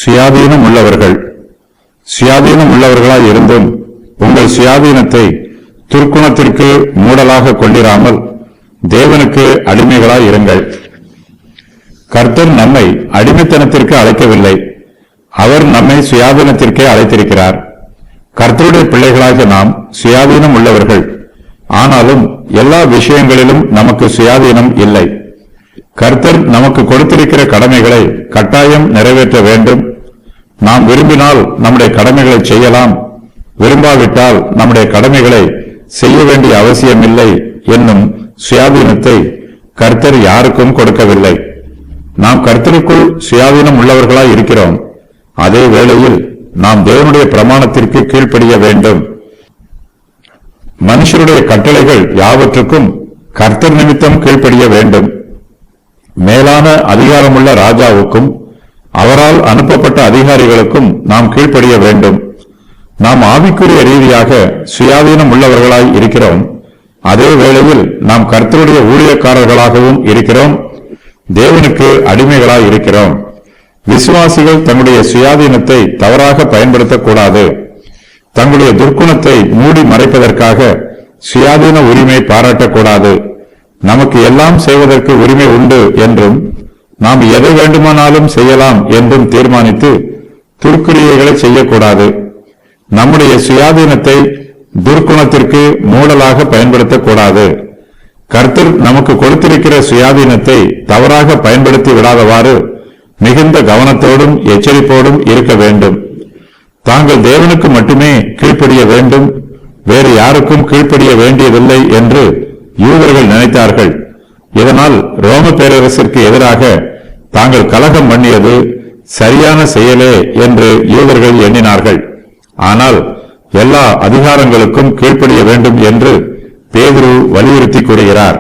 சுயாதீனம் உள்ளவர்கள். சுயாதீனம் உள்ளவர்களாய் இருந்தும் உங்கள் சுயாதீனத்தை துர்க்குணத்திற்கு மூடலாக கொண்டிராமல் தேவனுக்கு அடிமைகளாய் இருங்கள். கர்த்தர் நம்மை அடிமைத்தனத்திற்கு அழைக்கவில்லை, அவர் நம்மை சுயாதீனத்திற்கே அழைத்திருக்கிறார். கர்த்தருடைய பிள்ளைகளாக நாம் சுயாதீனம் உள்ளவர்கள். ஆனாலும் எல்லா விஷயங்களிலும் நமக்கு சுயாதீனம் இல்லை. கர்த்தர் நமக்கு கொடுத்திருக்கிற கடமைகளை கட்டாயம் நிறைவேற்ற வேண்டும். நாம் விரும்பினால் நம்முடைய கடமைகளை செய்யலாம், விரும்பாவிட்டால் நம்முடைய கடமைகளை செய்ய வேண்டிய அவசியமில்லை என்னும் சுயாதீனத்தை கர்த்தர் யாருக்கும் கொடுக்கவில்லை. நாம் கர்த்தருக்குள் சுயாதீனம் உள்ளவர்களாய் இருக்கிறோம். அதே வேளையில் நாம் தேவனுடைய பிரமாணத்திற்கு கீழ்ப்படிய வேண்டும். மனுஷருடைய கட்டளைகள் யாவற்றுக்கும் கர்த்தர் நிமித்தம் கீழ்ப்படிய வேண்டும். மேலான அதிகாரமுள்ள ராஜாவுக்கும் அவரால் அனுப்பப்பட்ட அதிகாரிகளுக்கும் நாம் கீழ்ப்படிய வேண்டும். நாம் ஆவிக்குரிய ரீதியாக சுயாதீனம் உள்ளவர்களாய் இருக்கிறோம். அதே வேளையில் நாம் கர்த்தருடைய ஊழியக்காரர்களாகவும் இருக்கிறோம், தேவனுக்கு அடிமைகளாய் இருக்கிறோம். விசுவாசிகள் தங்களுடைய சுயாதீனத்தை தவறாக பயன்படுத்தக்கூடாது. தங்களுடைய துர்க்குணத்தை மூடி மறைப்பதற்காக சுயாதீன உரிமை பாராட்டக்கூடாது. நமக்கு எல்லாம் செய்வதற்கு உரிமை உண்டு என்றும் நாம் எதை வேண்டுமானாலும் செய்யலாம் என்றும் தீர்மானித்து துர்க்கிரியைகளை செய்யக்கூடாது. நம்முடைய சுயாதீனத்தை துர்க்குணத்திற்கு மூடலாக பயன்படுத்தக்கூடாது. கர்த்தர் நமக்கு கொடுத்திருக்கிற சுயாதீனத்தை தவறாக பயன்படுத்தி விடாதவாறு மிகுந்த கவனத்தோடும் எச்சரிப்போடும் இருக்க வேண்டும். தாங்கள் தேவனுக்கு மட்டுமே கீழ்ப்படிய வேண்டும், வேறு யாருக்கும் கீழ்ப்படிய வேண்டியதில்லை என்று யூதர்கள் நினைத்தார்கள். இதனால் ரோம பேரரசிற்கு எதிராக தாங்கள் கலகம் பண்ணியது சரியான செயலே என்று யூதர்கள் எண்ணினார்கள். ஆனால் எல்லா அதிகாரங்களுக்கும் கீழ்ப்படிய வேண்டும் என்று பேதுரு வலியுறுத்தி கூறுகிறார்.